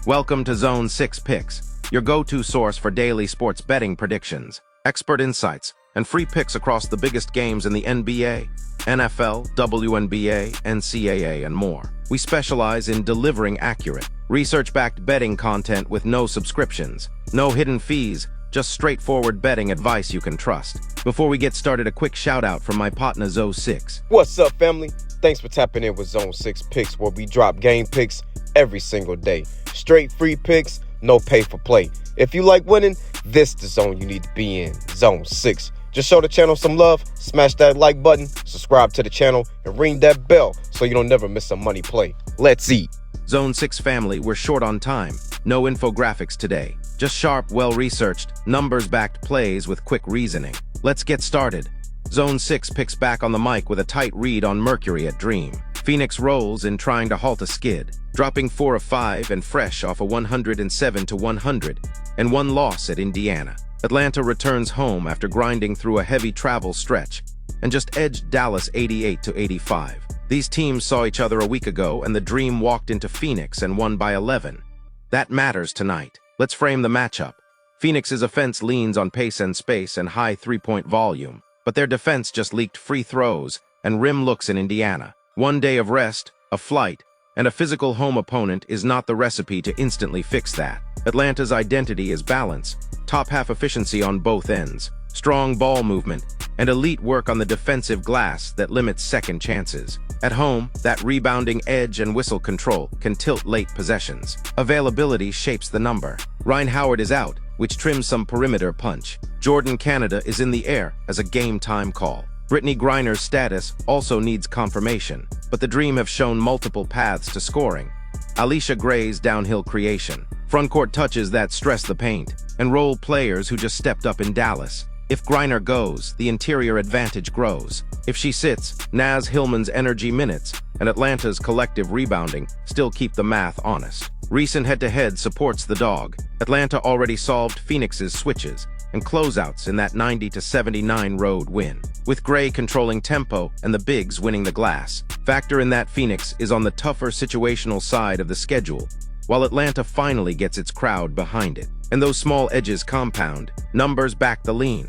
Welcome to Zone 6 Picks, your go-to source for daily sports betting predictions, expert insights, and free picks across the biggest games in the NBA, NFL, WNBA, NCAA, and more. We specialize in delivering accurate, research-backed betting content with no subscriptions, no hidden fees, just straightforward betting advice you can trust. Before we get started, a quick shout-out from my partner Zone 6. What's up, family? Thanks for tapping in with Zone 6 Picks, where we drop game picks every single day. Straight free picks, no pay for play. If you like winning, this is the zone you need to be in, Zone 6. Just show the channel some love, smash that like button, subscribe to the channel, and ring that bell so you don't never miss a money play. Let's eat. Zone 6 family, we're short on time. No infographics today. Just sharp, well-researched, numbers-backed plays with quick reasoning. Let's get started. Zone 6 picks back on the mic with a tight read on Mercury at Dream. Phoenix rolls in trying to halt a skid, dropping 4 of 5 and fresh off a 107-100 and one loss at Indiana. Atlanta returns home after grinding through a heavy travel stretch and just edged Dallas 88-85. These teams saw each other a week ago, and the Dream walked into Phoenix and won by 11. That matters tonight. Let's frame the matchup. Phoenix's offense leans on pace and space and high three-point volume, but their defense just leaked free throws and rim looks in Indiana. One day of rest, a flight, and a physical home opponent is not the recipe to instantly fix that. Atlanta's identity is balance, top-half efficiency on both ends, strong ball movement, and elite work on the defensive glass that limits second chances. At home, that rebounding edge and whistle control can tilt late possessions. Availability shapes the number. Ryan Howard is out, which trims some perimeter punch. Jordan Canada is in the air as a game-time call. Brittany Griner's status also needs confirmation, but the Dream have shown multiple paths to scoring. Alicia Gray's downhill creation, frontcourt touches that stress the paint, and role players who just stepped up in Dallas. If Griner goes, the interior advantage grows. If she sits, Naz Hillman's energy minutes and Atlanta's collective rebounding still keep the math honest. Recent head-to-head supports the dog. Atlanta already solved Phoenix's switches and closeouts in that 90-79 road win, with Gray controlling tempo and the bigs winning the glass. Factor in that Phoenix is on the tougher situational side of the schedule, while Atlanta finally gets its crowd behind it. And those small edges compound, numbers back the lean.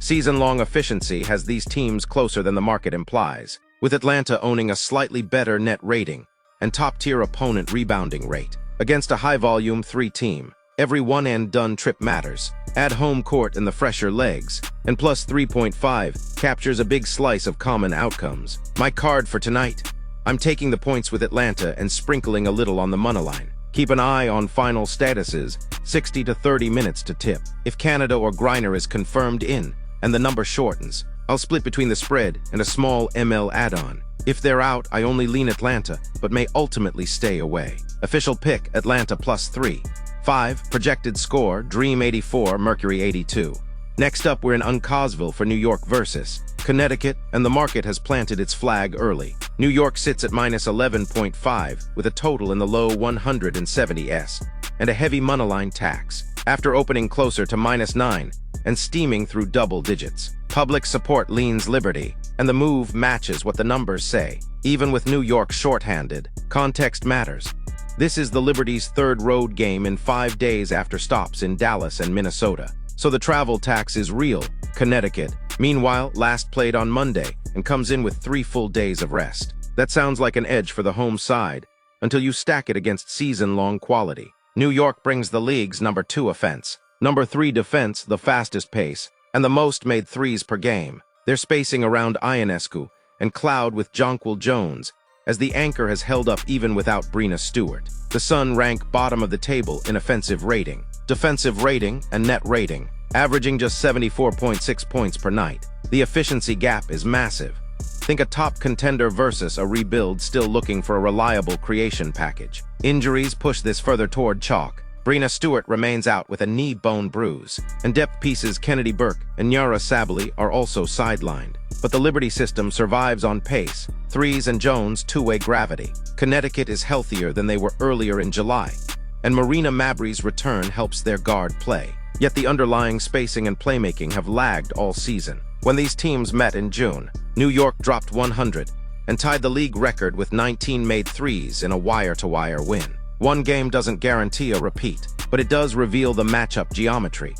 Season-long efficiency has these teams closer than the market implies, with Atlanta owning a slightly better net rating and top-tier opponent rebounding rate. Against a high-volume 3-team, every one-and-done trip matters. Add home court and the fresher legs, and plus 3.5 captures a big slice of common outcomes. My card for tonight? I'm taking the points with Atlanta and sprinkling a little on the moneyline. Keep an eye on final statuses, 60 to 30 minutes to tip. If Canada or Griner is confirmed in, and the number shortens, I'll split between the spread and a small ML add-on. If they're out, I only lean Atlanta, but may ultimately stay away. Official pick, Atlanta +3. 5, projected score, Dream 84, Mercury 82. Next up, we're in Uncasville for New York versus Connecticut, and the market has planted its flag early. New York sits at -11.5, with a total in the low 170s, and a heavy moneyline tax, after opening closer to -9 and steaming through double digits. Public support leans Liberty, and the move matches what the numbers say. Even with New York shorthanded, context matters. This is the Liberty's third road game in 5 days after stops in Dallas and Minnesota. So the travel tax is real. Connecticut, meanwhile, last played on Monday and comes in with 3 full days of rest. That sounds like an edge for the home side, until you stack it against season-long quality. New York brings the league's number 2 offense, number 3 defense, the fastest pace, and the most made threes per game. They're spacing around Ionescu and Cloud with Jonquil Jones, as the anchor has held up even without Breena Stewart. The Sun rank bottom of the table in offensive rating, defensive rating, and net rating, averaging just 74.6 points per night. The efficiency gap is massive. Think a top contender versus a rebuild still looking for a reliable creation package. Injuries push this further toward chalk. Breena Stewart remains out with a knee bone bruise, and depth pieces Kennedy Burke and Nyara Sabally are also sidelined. But the Liberty system survives on pace, threes and Jones two-way gravity. Connecticut is healthier than they were earlier in July, and Marina Mabrey's return helps their guard play. Yet the underlying spacing and playmaking have lagged all season. When these teams met in June, New York dropped 100 and tied the league record with 19 made threes in a wire-to-wire win. One game doesn't guarantee a repeat, but it does reveal the matchup geometry.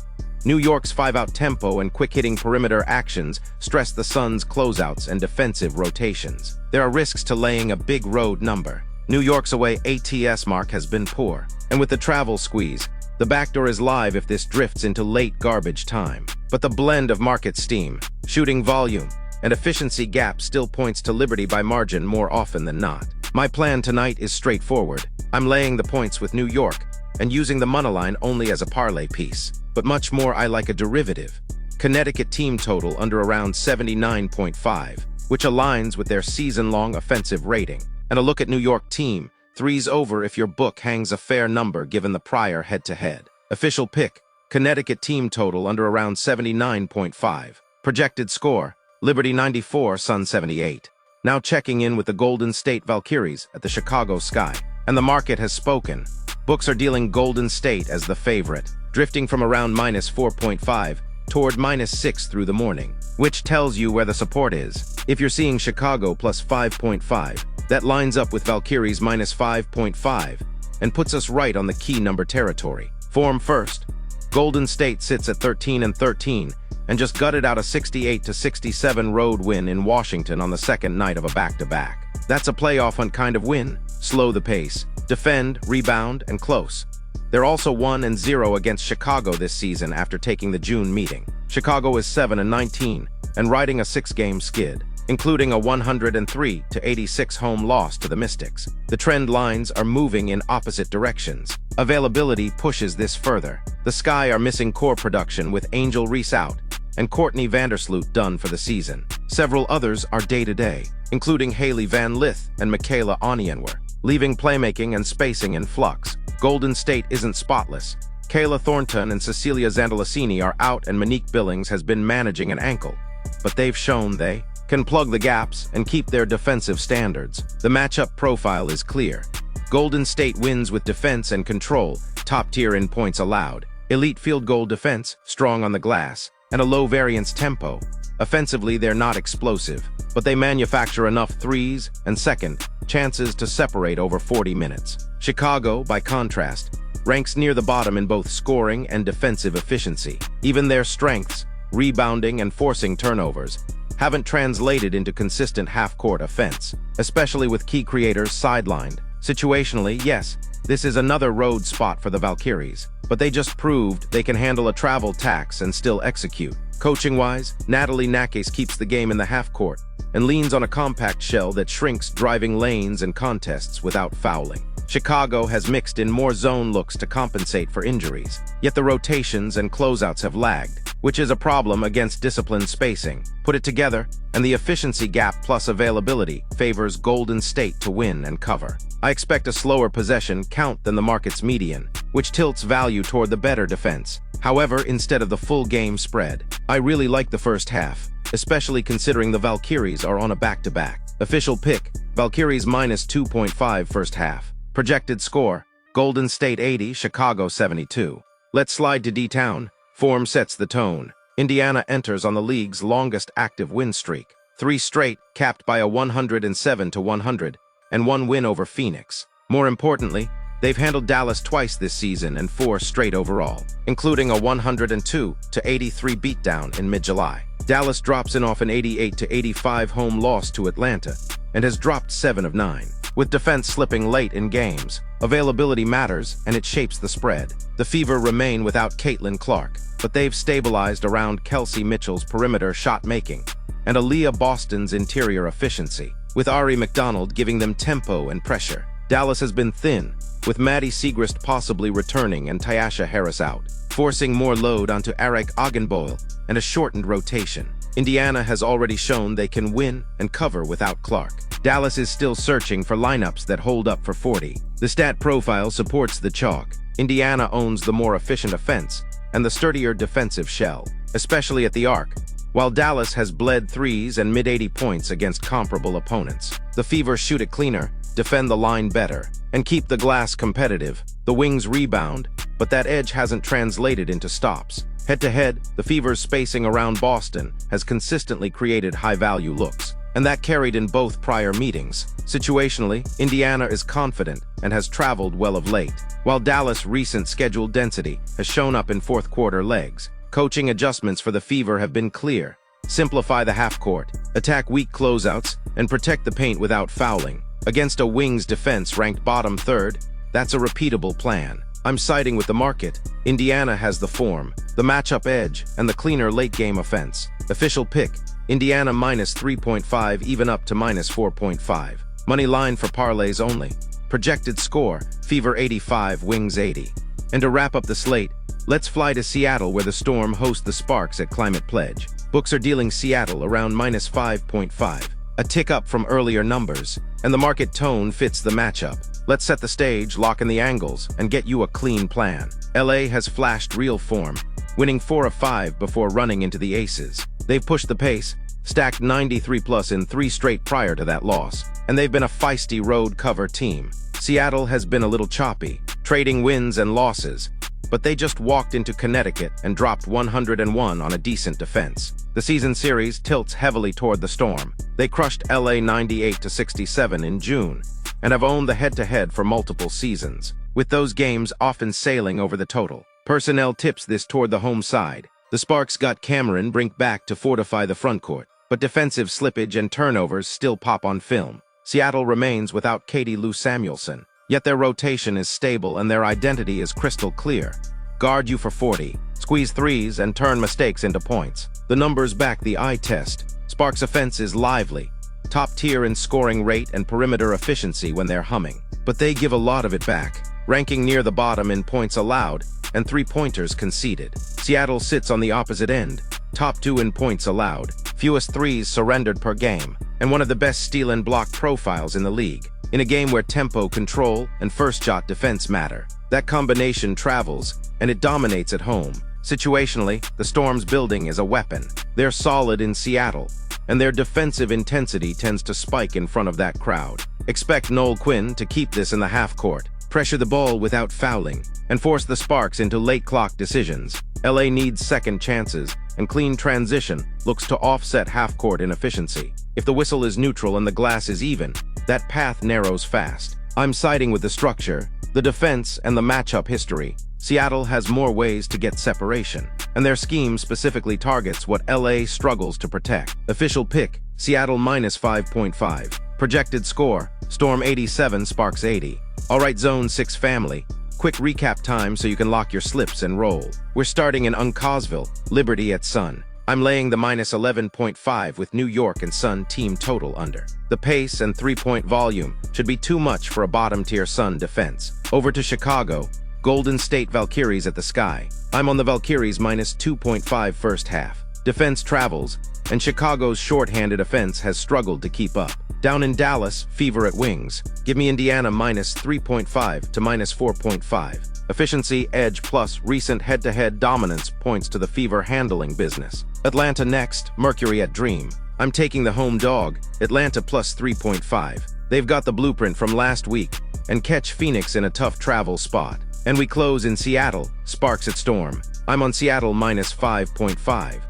New York's 5-out tempo and quick-hitting perimeter actions stress the Suns' closeouts and defensive rotations. There are risks to laying a big road number. New York's away ATS mark has been poor, and with the travel squeeze, the backdoor is live if this drifts into late garbage time. But the blend of market steam, shooting volume, and efficiency gap still points to Liberty by margin more often than not. My plan tonight is straightforward. I'm laying the points with New York and using the moneyline only as a parlay piece. But much more I like a derivative. Connecticut team total under around 79.5, which aligns with their season-long offensive rating. And a look at New York team, 3's over if your book hangs a fair number given the prior head-to-head. Official pick, Connecticut team total under around 79.5. Projected score, Liberty 94, Sun 78. Now checking in with the Golden State Valkyries at the Chicago Sky. And the market has spoken. Books are dealing Golden State as the favorite, drifting from around -4.5 toward -6 through the morning, which tells you where the support is. If you're seeing Chicago plus 5.5, that lines up with Valkyries -5.5 and puts us right on the key number territory. Form first, Golden State sits at 13-13 and just gutted out a 68-67 road win in Washington on the second night of a back-to-back. That's a playoff hunt kind of win. Slow the pace, defend, rebound, and close. They're also 1-0 against Chicago this season after taking the June meeting. Chicago is 7-19 and riding a 6-game skid, including a 103-86 home loss to the Mystics. The trend lines are moving in opposite directions. Availability pushes this further. The Sky are missing core production with Angel Reese out and Courtney Vandersloot done for the season. Several others are day-to-day, including Haley Van Lith and Michaela Onyenwer, leaving playmaking and spacing in flux. Golden State isn't spotless. Kayla Thornton and Cecilia Zandalasini are out and Monique Billings has been managing an ankle. But they've shown they can plug the gaps and keep their defensive standards. The matchup profile is clear. Golden State wins with defense and control, top tier in points allowed, elite field goal defense, strong on the glass, and a low variance tempo. Offensively, they're not explosive, but they manufacture enough threes and second chances to separate over 40 minutes. Chicago, by contrast, ranks near the bottom in both scoring and defensive efficiency. Even their strengths, rebounding and forcing turnovers, haven't translated into consistent half-court offense, especially with key creators sidelined. Situationally, yes, this is another road spot for the Valkyries, but they just proved they can handle a travel tax and still execute. Coaching-wise, Natalie Nakes keeps the game in the half-court and leans on a compact shell that shrinks driving lanes and contests without fouling. Chicago has mixed in more zone looks to compensate for injuries, yet the rotations and closeouts have lagged, which is a problem against disciplined spacing. Put it together, and the efficiency gap plus availability favors Golden State to win and cover. I expect a slower possession count than the market's median, which tilts value toward the better defense. However, instead of the full game spread, I really like the first half, especially considering the Valkyries are on a back-to-back. Official pick, Valkyries -2.5 first half. Projected score, Golden State 80, Chicago 72. Let's slide to D-Town. Form sets the tone. Indiana enters on the league's longest active win streak. 3 straight, capped by a 107-100, and 1 win over Phoenix. More importantly, they've handled Dallas twice this season and 4 straight overall, including a 102-83 beatdown in mid-July. Dallas drops in off an 88-85 home loss to Atlanta and has dropped 7 of 9. With defense slipping late in games, availability matters and it shapes the spread. The Fever remain without Caitlin Clark, but they've stabilized around Kelsey Mitchell's perimeter shot-making and Aaliyah Boston's interior efficiency, with Ari McDonald giving them tempo and pressure. Dallas has been thin, with Maddie Siegrist possibly returning and Tyasha Harris out, forcing more load onto Eric Ogunboyle and a shortened rotation. Indiana has already shown they can win and cover without Clark. Dallas is still searching for lineups that hold up for 40. The stat profile supports the chalk. Indiana owns the more efficient offense and the sturdier defensive shell, especially at the arc, while Dallas has bled threes and mid-80 points against comparable opponents. The Fever shoot it cleaner, defend the line better, and keep the glass competitive. The Wings rebound, but that edge hasn't translated into stops. Head-to-head, the Fever's spacing around Boston has consistently created high-value looks. and that carried in both prior meetings. Situationally, Indiana is confident and has traveled well of late, while Dallas' recent schedule density has shown up in fourth quarter legs. Coaching adjustments for the Fever have been clear. Simplify the half-court, attack weak closeouts, and protect the paint without fouling. Against a Wings defense ranked bottom third, that's a repeatable plan. I'm siding with the market. Indiana has the form, the matchup edge, and the cleaner late-game offense. Official pick, Indiana minus 3.5, even up to minus 4.5. Money line for parlays only. Projected score, Fever 85, Wings 80. And to wrap up the slate, let's fly to Seattle where the Storm host the Sparks at Climate Pledge. Books are dealing Seattle around minus 5.5. A tick up from earlier numbers, and the market tone fits the matchup. Let's set the stage, lock in the angles, and get you a clean plan. LA has flashed real form, winning 4 of 5 before running into the aces. They've pushed the pace, stacked 93+ in 3 straight prior to that loss, and they've been a feisty road cover team. Seattle has been a little choppy, trading wins and losses, but they just walked into Connecticut and dropped 101 on a decent defense. The season series tilts heavily toward the Storm. They crushed LA 98-67 in June, and have owned the head-to-head for multiple seasons, with those games often sailing over the total. Personnel tips this toward the home side. The Sparks got Cameron Brink back to fortify the frontcourt, but defensive slippage and turnovers still pop on film. Seattle remains without Katie Lou Samuelson, yet their rotation is stable and their identity is crystal clear. Guard you for 40, squeeze threes, and turn mistakes into points. The numbers back the eye test. Sparks' offense is lively, top tier in scoring rate and perimeter efficiency when they're humming, but they give a lot of it back, ranking near the bottom in points allowed and 3-pointers conceded. Seattle sits on the opposite end, top 2 in points allowed, fewest threes surrendered per game, and one of the best steal and block profiles in the league. In a game where tempo, control, and first-shot defense matter, that combination travels, and it dominates at home. Situationally, the Storm's building is a weapon. They're solid in Seattle, and their defensive intensity tends to spike in front of that crowd. Expect Noel Quinn to keep this in the half-court, pressure the ball without fouling, and force the Sparks into late-clock decisions. LA needs second chances, and clean transition looks to offset half-court inefficiency. If the whistle is neutral and the glass is even, that path narrows fast. I'm siding with the structure, the defense, and the matchup history. Seattle has more ways to get separation, and their scheme specifically targets what LA struggles to protect. Official pick, Seattle minus 5.5. Projected score, Storm 87, Sparks 80. Alright, Zone 6 family. Quick recap time so you can lock your slips and roll. We're starting in Uncasville, Liberty at Sun. I'm laying the minus 11.5 with New York and Sun team total under. The pace and 3-point volume should be too much for a bottom-tier Sun defense. Over to Chicago, Golden State Valkyries at the Sky. I'm on the Valkyries minus 2.5 first half. Defense travels, and Chicago's short-handed offense has struggled to keep up. Down in Dallas, Fever at Wings. Give me Indiana minus 3.5 to minus 4.5. Efficiency, edge, plus recent head-to-head dominance points to the Fever handling business. Atlanta next, Mercury at Dream. I'm taking the home dog, Atlanta plus 3.5. They've got the blueprint from last week, and catch Phoenix in a tough travel spot. And we close in Seattle, Sparks at Storm. I'm on Seattle minus 5.5.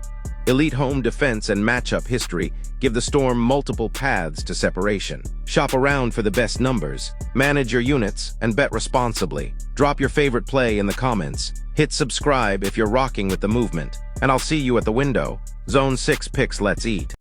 Elite home defense and matchup history give the Storm multiple paths to separation. Shop around for the best numbers, manage your units, and bet responsibly. Drop your favorite play in the comments. Hit subscribe if you're rocking with the movement. And I'll see you at the window. Zone 6 picks, let's eat.